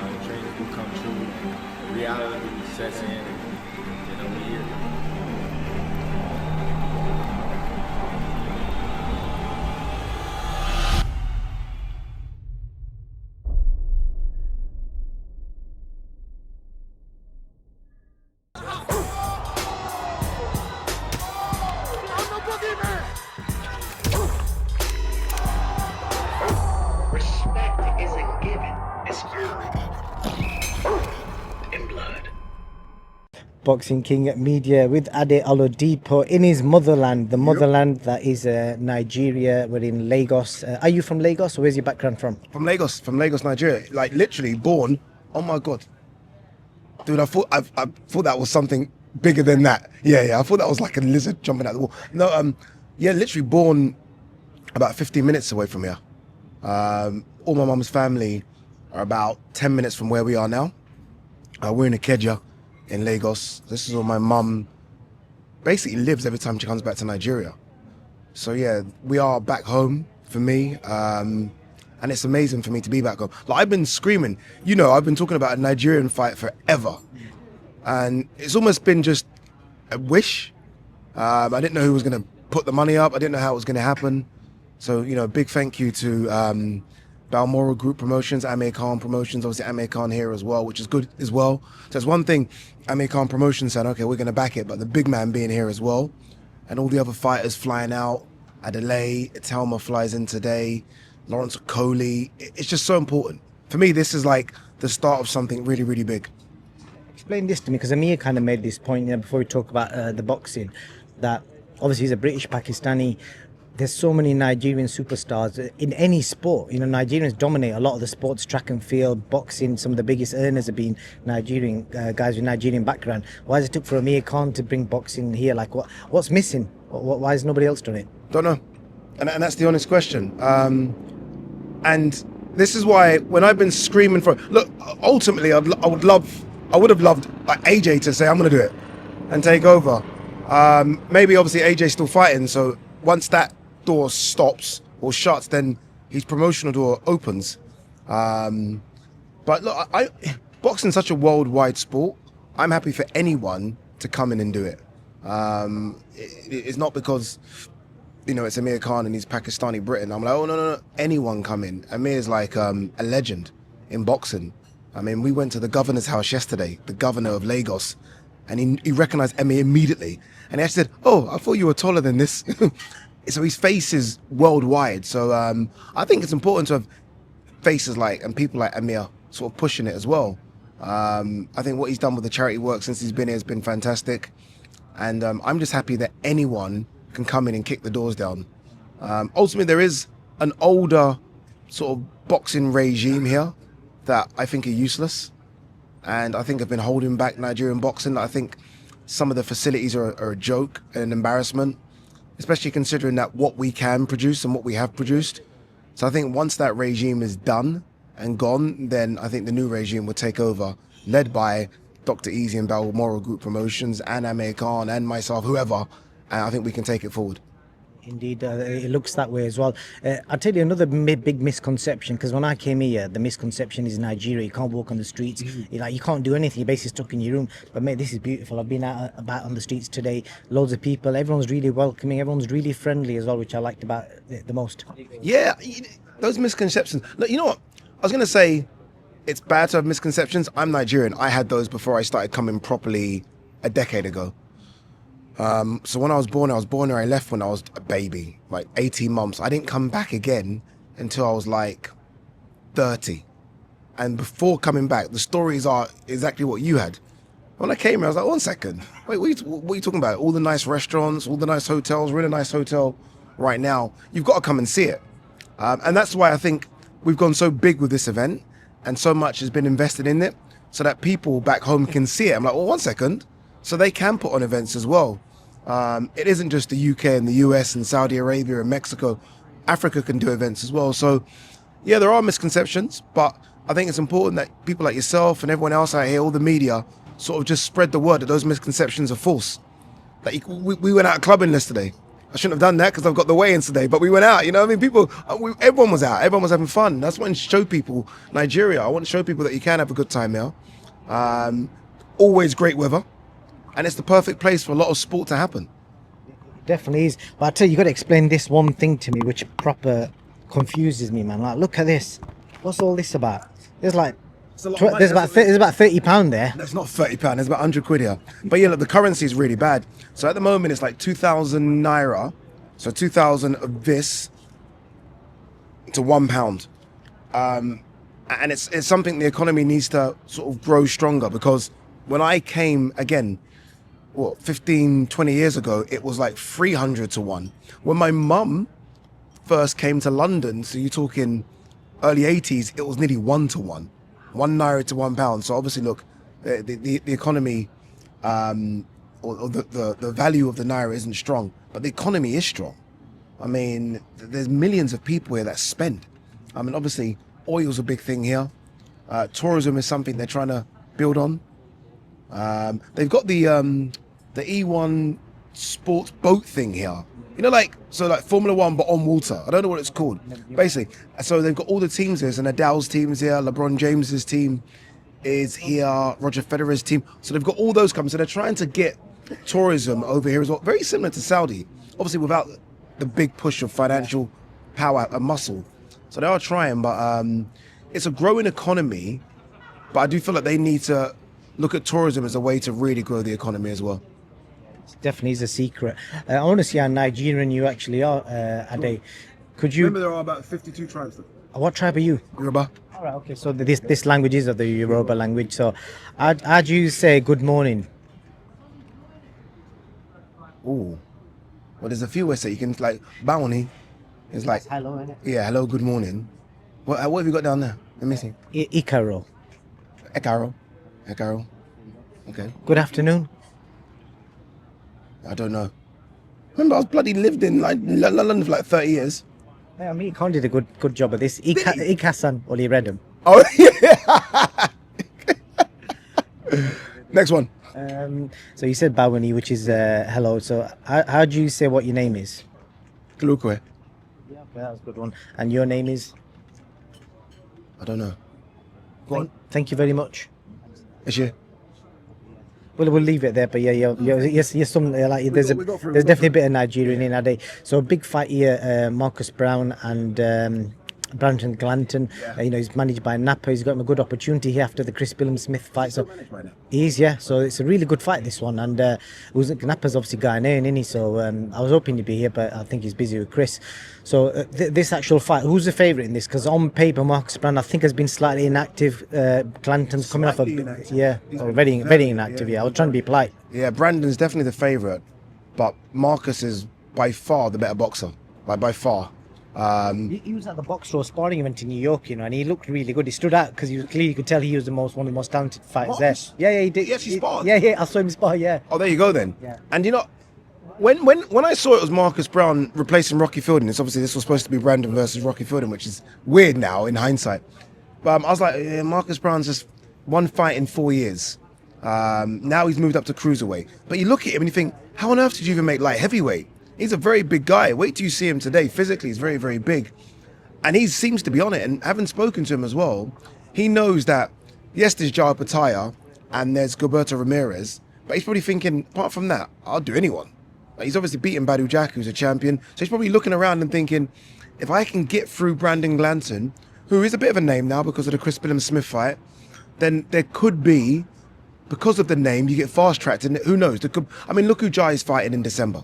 the dreams do come true. Reality sets in, and we're here. Respect isn't given, it's earned in blood. Boxing King Media with Ade Oladipo in his motherland, the motherland that is Nigeria. We're in Lagos. Are you from Lagos, or where's your background from? From Lagos, Nigeria. Like literally born. Oh my God, dude! I thought that was something bigger than that. Yeah. I thought that was like a lizard jumping out the wall. No, yeah, literally born about 15 minutes away from here. All my mum's family are about 10 minutes from where we are now. We're in Ikeja in Lagos. This is where my mum basically lives every time she comes back to Nigeria. So yeah, we are back home for me. And it's amazing for me to be back home. Like I've been screaming, I've been talking about a Nigerian fight forever. And it's almost been just a wish. I didn't know who was going to put the money up. I didn't know how it was going to happen. So, big thank you to Balmoral Group Promotions, AMIR Promotions, obviously AMIR here as well, which is good as well. So it's one thing, AMIR Promotions said, okay, we're going to back it, but the big man being here as well, and all the other fighters flying out, Adelaide, Telma flies in today, Lawrence Coley, it's just so important. For me, this is like the start of something really, really big. Explain this to me, because Amir kind of made this point before we talk about the boxing, that obviously he's a British Pakistani. There's so many Nigerian superstars in any sport. Nigerians dominate a lot of the sports, track and field, boxing. Some of the biggest earners have been Nigerian guys with Nigerian background. Why has it took for Amir Khan to bring boxing here? Like, what's missing? Why has nobody else done it? Don't know, and that's the honest question. And this is why when I've been screaming for, look, ultimately I would have loved AJ to say I'm going to do it and take over. Maybe obviously AJ's still fighting, so once that door stops or shuts, then his promotional door opens. But look, boxing's such a worldwide sport. I'm happy for anyone to come in and do it. It's not because it's Amir Khan and he's Pakistani Britain. I'm like, oh no, anyone come in. Amir's like a legend in boxing. I mean, we went to the governor's house yesterday, the governor of Lagos, and he recognized Amir immediately. And he actually said, oh, I thought you were taller than this. So his face is worldwide. So I think it's important to have faces like, and people like Amir sort of pushing it as well. I think what he's done with the charity work since he's been here has been fantastic. And I'm just happy that anyone can come in and kick the doors down. Ultimately, there is an older sort of boxing regime here that I think are useless. And I think have been holding back Nigerian boxing. I think some of the facilities are a joke and an embarrassment, especially considering that what we can produce and what we have produced. So I think once that regime is done and gone, then I think the new regime will take over, led by Dr. Easy and Balmoral Group Promotions and Amir Khan and myself, whoever, and I think we can take it forward. Indeed, it looks that way as well. I'll tell you another big misconception, because when I came here, the misconception is Nigeria, you can't walk on the streets, you can't do anything, you're basically stuck in your room. But mate, this is beautiful. I've been out about on the streets today, loads of people, everyone's really welcoming, everyone's really friendly as well, which I liked about it the most. Yeah, those misconceptions. Look, you know what? I was going to say it's bad to have misconceptions. I'm Nigerian. I had those before I started coming properly a decade ago. So when I was born here, I left when I was a baby, like 18 months. I didn't come back again until I was like 30. And before coming back, the stories are exactly what you had. When I came here, I was like, 1 second. Wait, what are you talking about? All the nice restaurants, all the nice hotels. We're in a nice hotel right now. You've got to come and see it. And that's why I think we've gone so big with this event and so much has been invested in it so that people back home can see it. I'm like, 1 second. So they can put on events as well. It isn't just the UK and the US and Saudi Arabia and Mexico. Africa can do events as well. So yeah, there are misconceptions, but I think it's important that people like yourself and everyone else out here, all the media, sort of just spread the word that those misconceptions are false. Like we went out clubbing yesterday I shouldn't have done that because I've got the weigh-ins today. But we went out, you know what I mean? Everyone was out. Everyone was having fun. That's what I want to show people Nigeria. I want to show people that you can have a good time here. Always great weather. And it's the perfect place for a lot of sport to happen. Definitely is. But I tell you, got to explain this one thing to me, which proper confuses me, man. Like, look at this. What's all this about? There's like, there's about £30 there. That's not £30. There's about 100 quid here. But yeah, look, the currency is really bad. So at the moment, it's like 2,000 naira. So 2,000 of this to £1. And it's something the economy needs to sort of grow stronger, because when I came again, 15, 20 years ago, it was like 300 to 1. When my mum first came to London, so you're talking early 80s, it was nearly 1 to 1. 1 naira to £1. So obviously, look, the economy, or the value of the naira isn't strong, but the economy is strong. I mean, there's millions of people here that spend. I mean, obviously, oil's a big thing here. Tourism is something they're trying to build on. They've got the E1 sports boat thing here. You know, like Formula One, but on water. I don't know what it's called. Basically, so they've got all the teams here. So Nadal's team's here, LeBron James's team is here, Roger Federer's team. So they've got all those coming. So they're trying to get tourism over here as well. Very similar to Saudi, obviously without the big push of financial power and muscle. So they are trying, but it's a growing economy. But I do feel like they need to look at tourism as a way to really grow the economy as well. Definitely is a secret. I want to see how Nigerian you actually are, Ade. Could you? Remember, there are about 52 tribes. What tribe are you? Yoruba. All right. Okay. So this language is of the Yoruba language. So, how do you say good morning? Ooh. Well, there's a few ways that you can, like, Bounty is like, Hello. Innit? yeah, hello, good morning. What have you got down there? Let me see. Ikaro. Ekaro. Okay. Good afternoon. I don't know. Remember, I was bloody lived in like London for like 30 years. I mean, Khan did a good job of this. Ikasan Oli Redham. Oh, yeah. Next one. So you said Bawani, which is hello. So how do you say what your name is? Kalukwe. Yeah, okay, that was a good one. And your name is? I don't know. Go on. Thank you very much. Is she? Well, we'll leave it there. But yeah, you're some like there's definitely a bit of Nigerian in Ade. So a big fight here, Marcus Brown and Brandon Glanton. He's managed by Napa. He's got him a good opportunity here after the Chris Billam-Smith fight. So he's so it's a really good fight, this one. And Napa's obviously Ghanaian, isn't he? So I was hoping he'd be here, but I think he's busy with Chris. So this actual fight, who's the favourite in this? Because on paper, Marcus Brown I think has been slightly inactive. Glanton's coming off very inactive. Yeah, I was trying to be polite. Yeah, Brandon's definitely the favourite, but Marcus is by far the better boxer. By far. He was at the Boxraw sparring event in New York, and he looked really good. He stood out because you could tell he was one of the most talented fighters there. Yeah, he did. He actually sparred? Yeah, I saw him spar. Yeah. Oh, there you go then. Yeah. And when I saw it was Marcus Brown replacing Rocky Fielding, it's obviously this was supposed to be Brandon versus Rocky Fielding, which is weird now in hindsight. But I was like, yeah, Marcus Brown's just one fight in 4 years. Now he's moved up to cruiserweight. But you look at him and you think, how on earth did you even make light heavyweight? He's a very big guy. Wait till you see him today. Physically, he's very, very big. And he seems to be on it. And having spoken to him as well, he knows that, yes, there's Jao Pataya and there's Gilberto Ramirez. But he's probably thinking, apart from that, I'll do anyone. Like, he's obviously beaten Badu Jack, who's a champion. So he's probably looking around and thinking, if I can get through Brandon Glanton, who is a bit of a name now because of the Chris Billam-Smith fight, then there could be, because of the name, you get fast-tracked. And who knows? Look who Jai is fighting in December.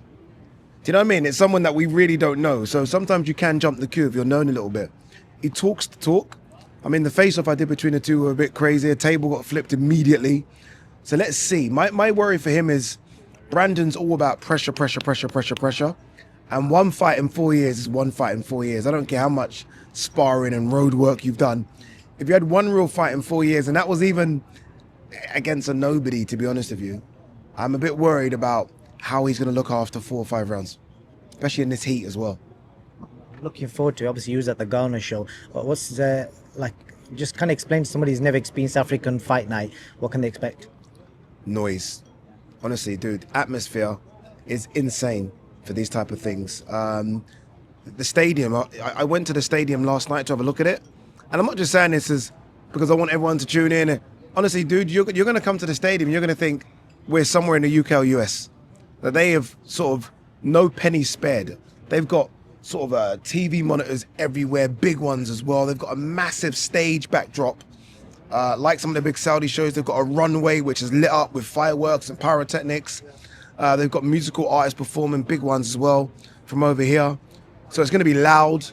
Do you know what I mean? It's someone that we really don't know. So sometimes you can jump the queue if you're known a little bit. He talks the talk. I mean, the face-off I did between the two were a bit crazy. A table got flipped immediately. So let's see. My worry for him is Brandon's all about pressure. And one fight in 4 years is one fight in 4 years. I don't care how much sparring and road work you've done. If you had one real fight in 4 years, and that was even against a nobody, to be honest with you, I'm a bit worried about how he's going to look after 4 or 5 rounds, especially in this heat as well. Looking forward to it. Obviously, he was at the Ghana show. But what's just kind of explain to somebody who's never experienced African fight night, what can they expect? Noise. Honestly, dude, atmosphere is insane. for these type of things. The stadium, I went to the stadium last night to have a look at it, and I'm not just saying this as because I want everyone to tune in. Honestly, dude, you're going to come to the stadium, you're going to think we're somewhere in the UK or US. That they have sort of no penny spared. They've got sort of TV monitors everywhere, big ones as well. They've got a massive stage backdrop. Like some of the big Saudi shows, they've got a runway which is lit up with fireworks and pyrotechnics. They've got musical artists performing, big ones as well, from over here. So it's going to be loud.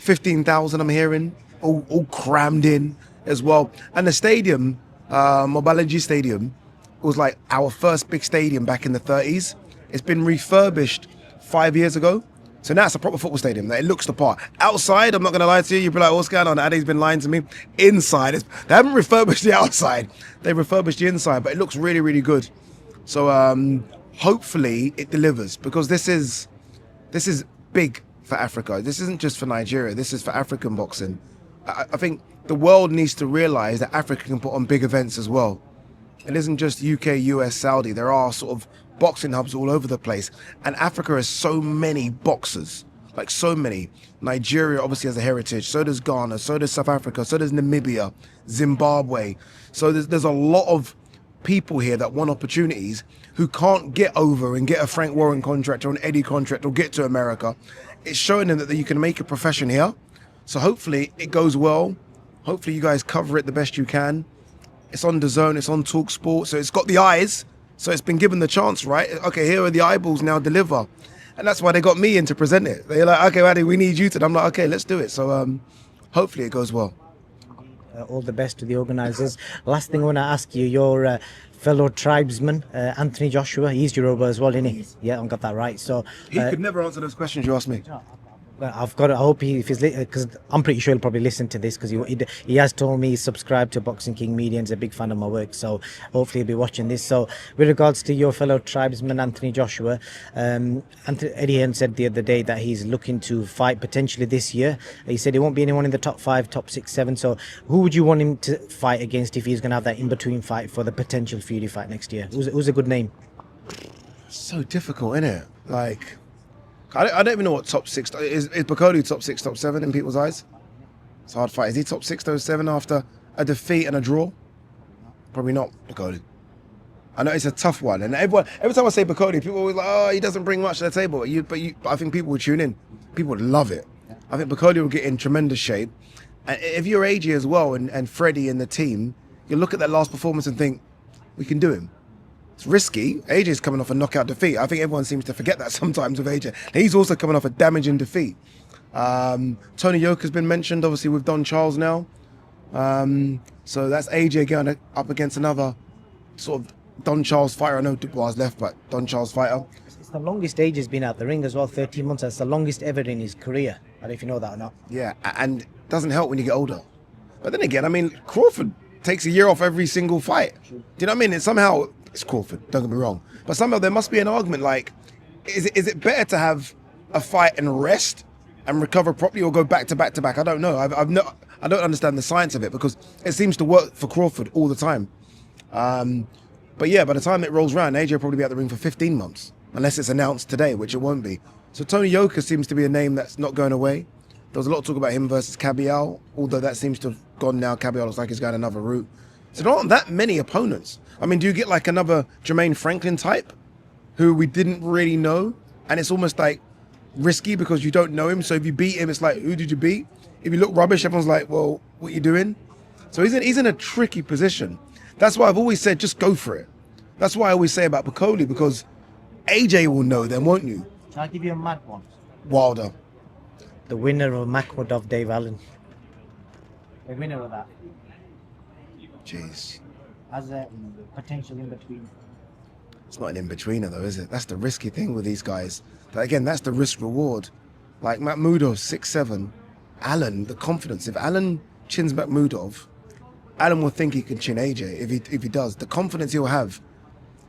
15,000 I'm hearing, all crammed in as well. And the stadium, Mobalaji Stadium, was like our first big stadium back in the 30s. It's been refurbished 5 years ago. So now it's a proper football stadium. It looks the part. Outside, I'm not going to lie to you. You'll be like, what's going on? Addy's been lying to me. Inside, they haven't refurbished the outside. They refurbished the inside, but it looks really, really good. So hopefully it delivers, because this is big for Africa. This isn't just for Nigeria. This is for African boxing. I think the world needs to realize that Africa can put on big events as well. It isn't just UK, US, Saudi. There are sort of boxing hubs all over the place. And Africa has so many boxers, like so many. Nigeria obviously has a heritage. So does Ghana. So does South Africa. So does Namibia, Zimbabwe. So there's a lot of people here that want opportunities who can't get over and get a Frank Warren contract or an Eddie contract or get to America. It's showing them that you can make a profession here. So hopefully it goes well. Hopefully you guys cover it the best you can. It's on DAZN, it's on TalkSport, so it's got the eyes. So it's been given the chance, right? Okay, here are the eyeballs, now deliver. And that's why they got me in to present it. They're like, okay, Addy, we need you to. I'm like, okay, let's do it. So hopefully it goes well. All the best to the organisers. Last thing I want to ask you, your fellow tribesman, Anthony Joshua, he's Yoruba as well, isn't he? Yeah, I got that right. So He could never answer those questions you asked me. I've got. I hope if he's because I'm pretty sure he'll probably listen to this, because he has told me he's subscribed to Boxing King Media and is a big fan of my work. So hopefully he'll be watching this. So with regards to your fellow tribesman Anthony Joshua, Eddie Hearn said the other day that he's looking to fight potentially this year. He said he won't be anyone in the top 5, top 6, 7. So who would you want him to fight against if he's going to have that in between fight for the potential Fury fight next year? Who's a good name? So difficult, isn't it? Like, I don't even know what top 6 is. Is Bakolu top 6, top 7 in people's eyes? It's a hard fight. Is he top 6, top 7 after a defeat and a draw? Probably not, Bakolu. I know it's a tough one, and every time I say Bakolu, people are always like, "Oh, he doesn't bring much to the table." But I think people would tune in. People would love it. I think Bakolu will get in tremendous shape. And if you're AJ as well and Freddie and the team, you look at that last performance and think, we can do him. It's risky. AJ's coming off a knockout defeat. I think everyone seems to forget that sometimes with AJ. He's also coming off a damaging defeat. Tony Yoka's been mentioned, obviously, with Don Charles now. So that's AJ going up against another sort of Don Charles fighter. I know Dubois left, but Don Charles fighter. It's the longest AJ's been out the ring as well, 13 months. That's the longest ever in his career. I don't know if you know that or not. Yeah, and it doesn't help when you get older. But then again, I mean, Crawford takes a year off every single fight. Do you know what I mean? And somehow, it's Crawford, don't get me wrong. But somehow there must be an argument like, is it better to have a fight and rest and recover properly, or go back to back to back? I don't know. I don't understand the science of it, because it seems to work for Crawford all the time. But yeah, by the time it rolls around, AJ will probably be out the ring for 15 months, unless it's announced today, which it won't be. So Tony Yoka seems to be a name that's not going away. There was a lot of talk about him versus Cabial, although that seems to have gone now. Cabial looks like he's going another route. So there aren't that many opponents. I mean, do you get like another Jermaine Franklin type, who we didn't really know? And it's almost like risky because you don't know him. So if you beat him, it's like, who did you beat? If you look rubbish, everyone's like, well, what are you doing? So he's in a tricky position. That's why I've always said, just go for it. That's why I always say about Bakoli, because AJ will know them, won't you? Can I give you a mad one? Wilder. The winner of Makhmudov, Dave Allen. The winner of that. Jeez. As a potential in between. It's not an in-betweener though, is it? That's the risky thing with these guys. But again, that's the risk reward. Like Makhmudov, 6'7". Allen, the confidence. If Allen chins Makhmudov, Allen will think he can chin AJ. If he does, the confidence he'll have,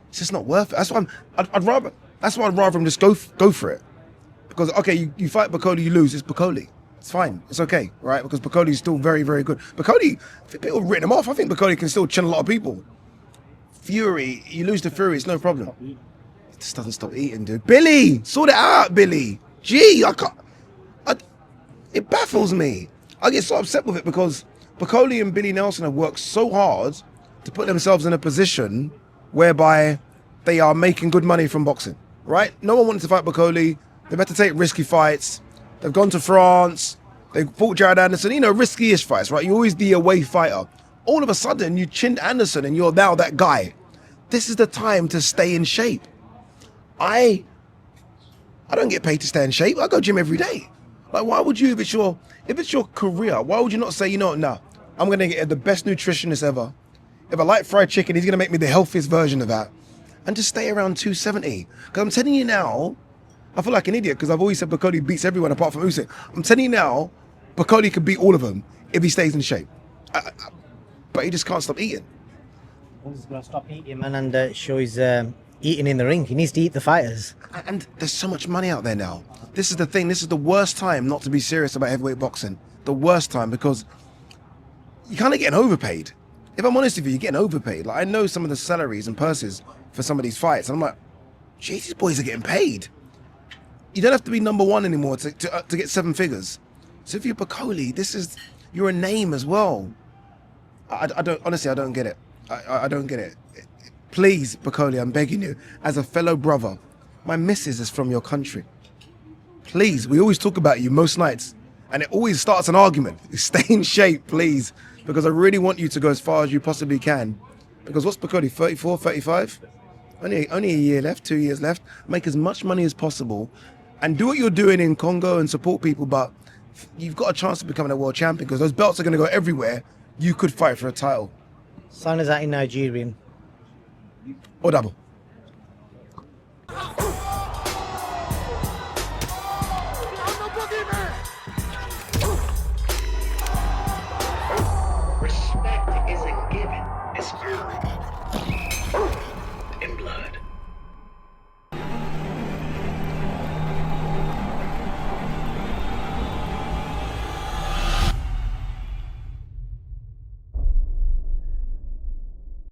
it's just not worth it. That's why I'd rather him just go for it. Because okay, you fight Bakoli, you lose. It's Bakoli. It's fine. It's okay, right? Because Bakoli is still very, very good. Bakoli, people have written him off. I think Bakoli can still chin a lot of people. Fury, you lose to Fury, it's no problem. This doesn't stop eating, dude. Billy, sort it out, Billy. Gee, I can't. It baffles me. I get so upset with it because Bakoli and Billy Nelson have worked so hard to put themselves in a position whereby they are making good money from boxing, right? No one wanted to fight Bakoli. They've had to take risky fights. They've gone to France. They fought Jared Anderson. You know, risky-ish fights, right? You're always the away fighter. All of a sudden, you chinned Anderson and you're now that guy. This is the time to stay in shape. I don't get paid to stay in shape. I go gym every day. Like, why would you, if it's your career, why would you not say, you know what, nah, I'm going to get the best nutritionist ever. If I like fried chicken, he's going to make me the healthiest version of that. And just stay around 270. Because I'm telling you now, I feel like an idiot because I've always said Bakoli beats everyone apart from Usyk. I'm telling you now, Bakoli could beat all of them if he stays in shape. But he just can't stop eating. He's going to stop eating, man, and show his eating in the ring. He needs to eat the fighters. And there's so much money out there now. This is the thing. This is the worst time not to be serious about heavyweight boxing. The worst time because you're kind of getting overpaid. If I'm honest with you, you're getting overpaid. Like, I know some of the salaries and purses for some of these fights. And I'm like, geez, these boys are getting paid. You don't have to be number one anymore to get 7 figures. So if you're Bakoli, you're a name as well. I don't get it. I don't get it. Please, Bakoli, I'm begging you, as a fellow brother, my missus is from your country. Please, we always talk about you most nights, and it always starts an argument. Stay in shape, please, because I really want you to go as far as you possibly can. Because what's Bakoli, 34, 35? Only a year left, 2 years left. Make as much money as possible, and do what you're doing in Congo and support people, but you've got a chance of becoming a world champion because those belts are going to go everywhere. You could fight for a title. Sign us out in Nigerian. Or double.